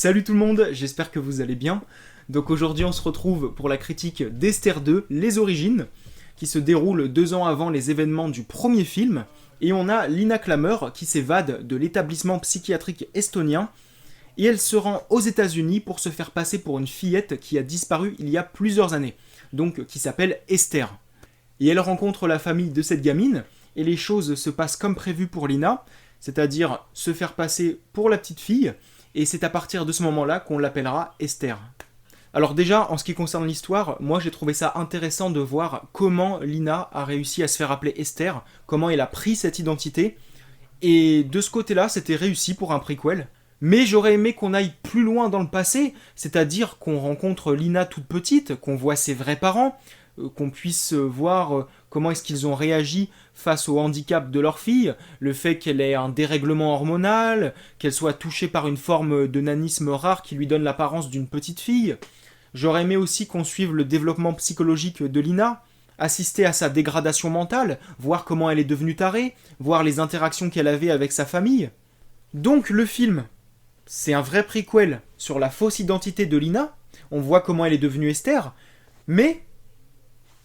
Salut tout le monde, j'espère que vous allez bien. Donc aujourd'hui on se retrouve pour la critique d'Esther 2, Les Origines, qui se déroule 2 ans avant les événements du premier film. Et on a Lina Klammer qui s'évade de l'établissement psychiatrique estonien et elle se rend aux États-Unis pour se faire passer pour une fillette qui a disparu il y a plusieurs années, donc qui s'appelle Esther. Et elle rencontre la famille de cette gamine et les choses se passent comme prévu pour Lina, c'est-à-dire se faire passer pour la petite fille, et c'est à partir de ce moment-là qu'on l'appellera Esther. Alors déjà, en ce qui concerne l'histoire, moi j'ai trouvé ça intéressant de voir comment Lina a réussi à se faire appeler Esther, comment elle a pris cette identité, et de ce côté-là, c'était réussi pour un prequel. Mais j'aurais aimé qu'on aille plus loin dans le passé, c'est-à-dire qu'on rencontre Lina toute petite, qu'on voit ses vrais parents, qu'on puisse voir comment est-ce qu'ils ont réagi face au handicap de leur fille, le fait qu'elle ait un dérèglement hormonal, qu'elle soit touchée par une forme de nanisme rare qui lui donne l'apparence d'une petite fille. J'aurais aimé aussi qu'on suive le développement psychologique de Lina, assister à sa dégradation mentale, voir comment elle est devenue tarée, voir les interactions qu'elle avait avec sa famille. Donc le film, c'est un vrai prequel sur la fausse identité de Lina, on voit comment elle est devenue Esther, mais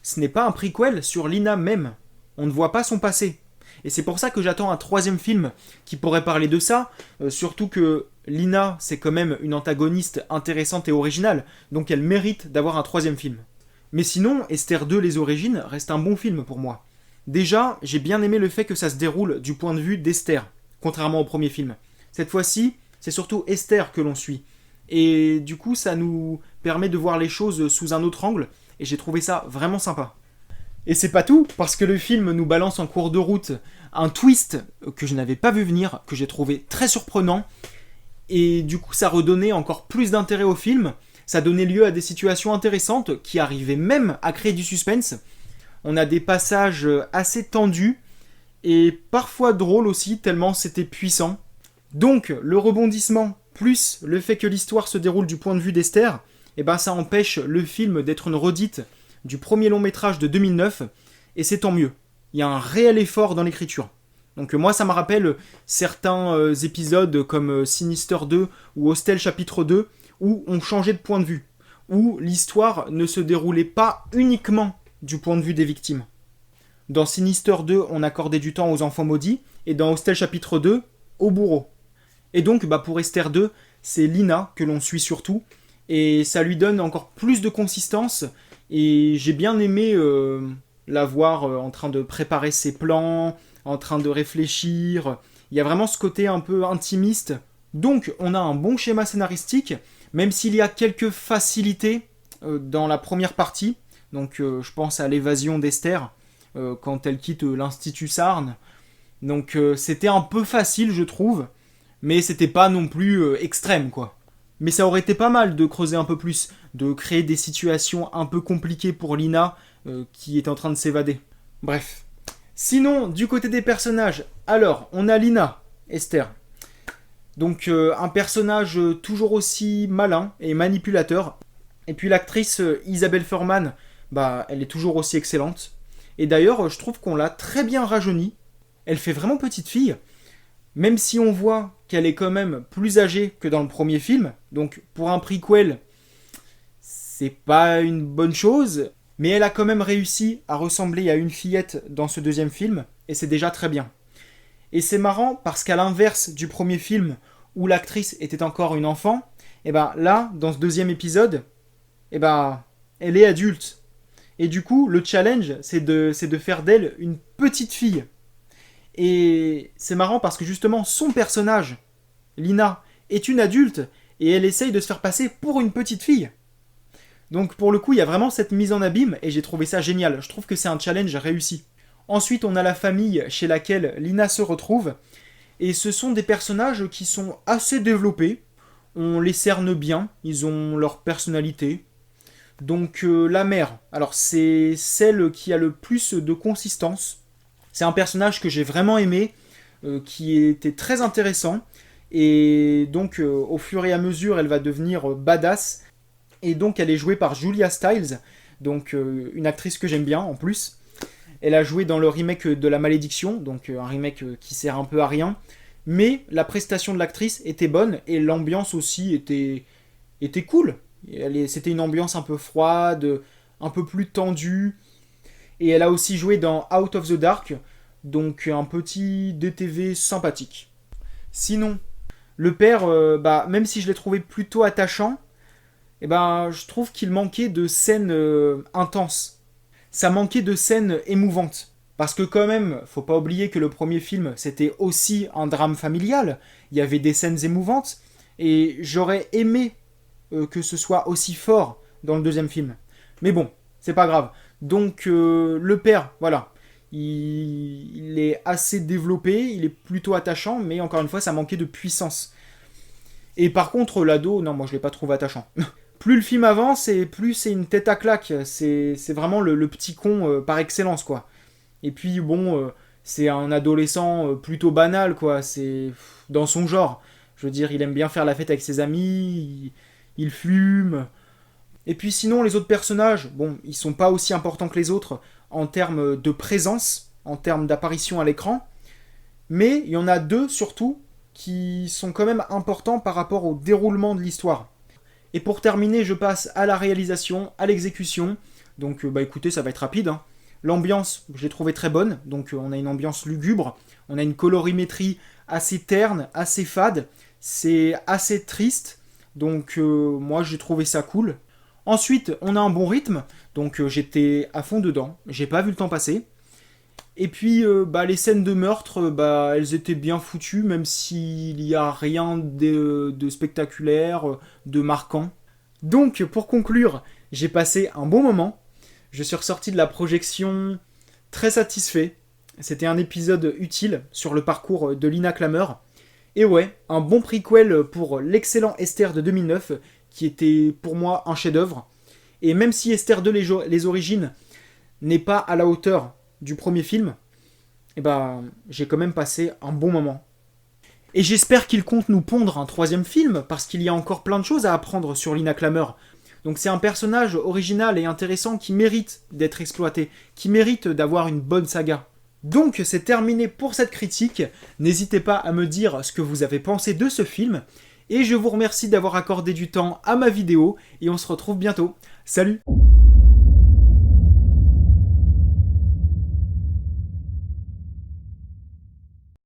ce n'est pas un prequel sur Lina même. On ne voit pas son passé. Et c'est pour ça que j'attends un 3e film qui pourrait parler de ça, surtout que Lina, c'est quand même une antagoniste intéressante et originale, donc elle mérite d'avoir un 3e film. Mais sinon, Esther 2, Les Origines reste un bon film pour moi. Déjà, j'ai bien aimé le fait que ça se déroule du point de vue d'Esther, contrairement au premier film. Cette fois-ci, c'est surtout Esther que l'on suit. Et du coup, ça nous permet de voir les choses sous un autre angle, et j'ai trouvé ça vraiment sympa. Et c'est pas tout, parce que le film nous balance en cours de route un twist que je n'avais pas vu venir, que j'ai trouvé très surprenant, et du coup ça redonnait encore plus d'intérêt au film, ça donnait lieu à des situations intéressantes qui arrivaient même à créer du suspense. On a des passages assez tendus, et parfois drôles aussi, tellement c'était puissant. Donc le rebondissement, plus le fait que l'histoire se déroule du point de vue d'Esther, et ben ça empêche le film d'être une redite du premier long métrage de 2009, et c'est tant mieux. Il y a un réel effort dans l'écriture. Donc moi ça me rappelle certains épisodes comme Sinister 2 ou Hostel chapitre 2, où on changeait de point de vue, où l'histoire ne se déroulait pas uniquement du point de vue des victimes. Dans Sinister 2, on accordait du temps aux enfants maudits, et dans Hostel chapitre 2, aux bourreaux. Et donc pour Esther 2, c'est Lina que l'on suit surtout, et ça lui donne encore plus de consistance, et j'ai bien aimé la voir en train de préparer ses plans, en train de réfléchir. Il y a vraiment ce côté un peu intimiste. Donc on a un bon schéma scénaristique, même s'il y a quelques facilités dans la première partie. Donc je pense à l'évasion d'Esther quand elle quitte l'Institut Sarn. Donc c'était un peu facile je trouve, mais c'était pas non plus extrême quoi. Mais ça aurait été pas mal de creuser un peu plus, de créer des situations un peu compliquées pour Lina qui est en train de s'évader. Bref. Sinon, du côté des personnages, alors, on a Lina, Esther. Donc, un personnage toujours aussi malin et manipulateur. Et puis l'actrice Isabelle Fuhrman, elle est toujours aussi excellente. Et d'ailleurs, je trouve qu'on l'a très bien rajeunie. Elle fait vraiment petite fille. Même si on voit qu'elle est quand même plus âgée que dans le premier film, donc pour un prequel, c'est pas une bonne chose, mais elle a quand même réussi à ressembler à une fillette dans ce 2e film, et c'est déjà très bien. Et c'est marrant parce qu'à l'inverse du premier film, où l'actrice était encore une enfant, et là, dans ce 2e épisode, elle est adulte. Et du coup, le challenge, c'est de faire d'elle une petite fille. Et c'est marrant parce que justement, son personnage, Lina, est une adulte et elle essaye de se faire passer pour une petite fille. Donc pour le coup, il y a vraiment cette mise en abîme et j'ai trouvé ça génial. Je trouve que c'est un challenge réussi. Ensuite, on a la famille chez laquelle Lina se retrouve. Et ce sont des personnages qui sont assez développés. On les cerne bien, ils ont leur personnalité. Donc la mère, alors c'est celle qui a le plus de consistance. C'est un personnage que j'ai vraiment aimé, qui était très intéressant, et donc au fur et à mesure elle va devenir badass, et donc elle est jouée par Julia Stiles, donc une actrice que j'aime bien en plus. Elle a joué dans le remake de La Malédiction, donc un remake qui sert un peu à rien, mais la prestation de l'actrice était bonne et l'ambiance aussi était cool. C'était une ambiance un peu froide, un peu plus tendue. Et elle a aussi joué dans Out of the Dark, donc un petit DTV sympathique. Sinon, le père, même si je l'ai trouvé plutôt attachant, je trouve qu'il manquait de scènes intenses. Ça manquait de scènes émouvantes. Parce que quand même, faut pas oublier que le premier film, c'était aussi un drame familial. Il y avait des scènes émouvantes. Et j'aurais aimé que ce soit aussi fort dans le deuxième film. Mais bon, c'est pas grave. Donc le père, voilà. Il est assez développé, il est plutôt attachant, mais encore une fois, ça manquait de puissance. Et par contre, l'ado, non, moi je l'ai pas trouvé attachant. Plus le film avance, et plus c'est une tête à claque. C'est vraiment le petit con par excellence, quoi. Et puis bon, c'est un adolescent plutôt banal, quoi. C'est dans son genre. Je veux dire, il aime bien faire la fête avec ses amis, il fume. Et puis sinon, les autres personnages, bon, ils sont pas aussi importants que les autres en termes de présence, en termes d'apparition à l'écran. Mais il y en a deux surtout qui sont quand même importants par rapport au déroulement de l'histoire. Et pour terminer, je passe à la réalisation, à l'exécution. Donc écoutez, ça va être rapide, hein. L'ambiance, je l'ai trouvée très bonne. Donc on a une ambiance lugubre, on a une colorimétrie assez terne, assez fade. C'est assez triste, donc moi j'ai trouvé ça cool. Ensuite, on a un bon rythme, donc j'étais à fond dedans, j'ai pas vu le temps passer. Et puis, les scènes de meurtre, elles étaient bien foutues, même s'il n'y a rien de spectaculaire, de marquant. Donc, pour conclure, j'ai passé un bon moment. Je suis ressorti de la projection très satisfait. C'était un épisode utile sur le parcours de Lina Klammer. Et ouais, un bon prequel pour l'excellent Esther de 2009, qui était pour moi un chef-d'œuvre. Et même si Esther 2 les origines n'est pas à la hauteur du premier film, j'ai quand même passé un bon moment. Et j'espère qu'il compte nous pondre un troisième film, parce qu'il y a encore plein de choses à apprendre sur Lina Klammer. Donc c'est un personnage original et intéressant qui mérite d'être exploité, qui mérite d'avoir une bonne saga. Donc c'est terminé pour cette critique, n'hésitez pas à me dire ce que vous avez pensé de ce film, et je vous remercie d'avoir accordé du temps à ma vidéo, et on se retrouve bientôt. Salut!